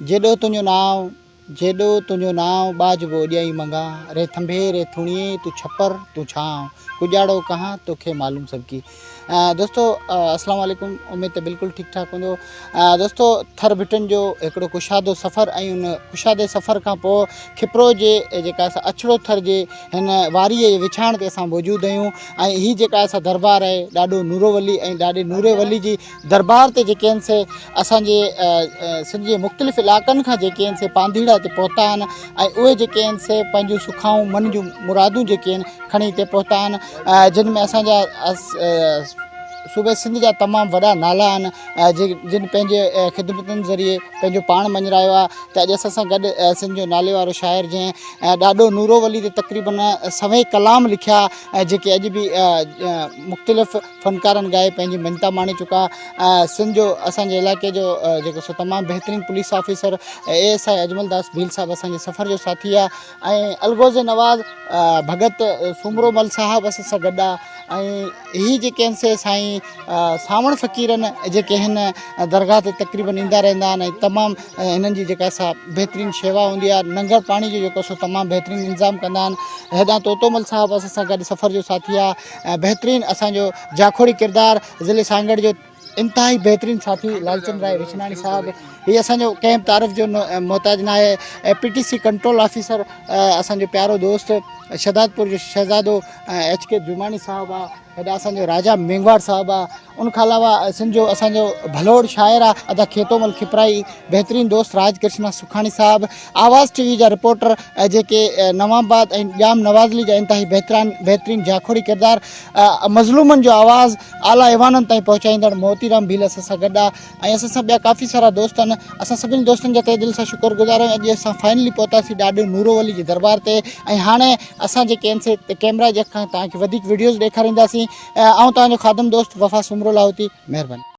जेॾो तुंहिंजो नाव जेॾो तुंहिंजो नाव बाजबो ॾियई मंगा रे थंभे रे थुणिए तू छपर तू छांव कुजाड़ो कहाँ तोखे मालूम सबकी। दोस्तों अस्सलाम वालेकुम। उम्मीद है बिल्कुल ठीक ठाक होंदो। दोस्तों थर भिटन जो हिकिड़ो कुशादो सफ़र ऐं उन कुशादे सफ़र खां पोइ खिपरो जे जेका असां अछड़ो थर जे हिन वारीअ जे विछाण ते असां मौजूदु आहियूं ऐं हीअ जेका असां दरबार आहे ॾाढो नूरोवली ऐं ॾाढे नूरे वली जी दरबार ते जेके आहिनि से असांजे सिंध जे मुख़्तलिफ़ इलाइक़नि खां जेके आहिनि से पांधीड़ा ते पहुता आहिनि ऐं उहे जेके आहिनि से पंहिंजूं सुखाऊं मन जूं मुरादूं जेके आहिनि खणी हिते पहुता आहिनि जिन में असांजा सूबे सिंध जा तमामु वॾा नाला आहिनि जिन पंहिंजे ख़िदमतनि ज़रिए पंहिंजो पाण मञरायो आहे। त अॼु असां सां गॾु सिंध जो नाले वारो शाइर जंहिं ॾाढो नूरोवली ते तक़रीबन सवें कलाम लिखिया जेके अॼु बि मुख़्तलिफ़ फ़नकारनि ॻाए पंहिंजी मञता माणे चुका। सिंध जो असांजे इलाइक़े जो जेको सो तमामु बहितरीनु पुलिस ऑफिसर ASI अजमलदास भील साहिबु असांजे सफ़र जो साथी आहे ऐं अलगोज़े नवाज़ भगत सूमरोमल साहिबु असां सां गॾु आहे ऐं हीअ जेके आहिनि से साईं सावण फ़क़ीरनि जेके हिन दरगाह ते तक़रीबन ईंदा रहंदा आहिनि ऐं तमामु हिननि जी जेका सा बहितरीनु शेवा हूंदी आहे। लंगर पाणी जो जेको सो तमामु बहितरीनु इंतज़ाम कंदा आहिनि। हेॾां तोतोमल साहिबु असां सां गॾु सफ़र जो साथी आहे। बहितरीनु असांजो जाखोड़ी किरदारु ज़िले सांगड़ जो इंतिहाई बहितरीनु साथी लालचंद राय विछनाणी साहिबु हीअ असांजो कंहिं तारीफ़ जो मोहताज न आहे। PTC कंट्रोल ऑफिसर असांजो प्यारो दोस्त शहदादपुर जो शहज़ादो HK जुमानी साहिबु आहे। हेॾा असांजो राजा मेंगवाड़ साहिबु आहे। उनखां अलावा सिंध जो असांजो भलोड़ शाइर आहे अदा खेतोमल खिपराई। बहितरीनु दोस्त राज कृष्णा सुखाणी साहिबु। आवाज़ TV जा रिपोर्टर जेके नवाबाद ऐं जाम नवाज़ली जा इंतिहाई बहितरीनु जाखोड़ी किरदारु मज़लूमनि जो आवाज़ु आला ऐवाननि ताईं पहुचाईंदड़ मोतीराम भील असां सां गॾु आहे ऐं असां सां ॿिया काफ़ी सारा दोस्त आहिनि। असां सभिनी दोस्तनि जा तहे दिलि सां शुक्रगुज़ार आहियूं। अॼु असां फाइनली पहुतासीं ॾाढो नूरोवली जी दरबार ते ऐं हाणे असां जेके आहिनि से कैमरा जे खां तव्हांखे वधीक वीडियोज़ ॾेखारींदासीं। तव्हांजो ख़ादम दोस्त वफ़ा सुमरो लाहौती। महिरबानी।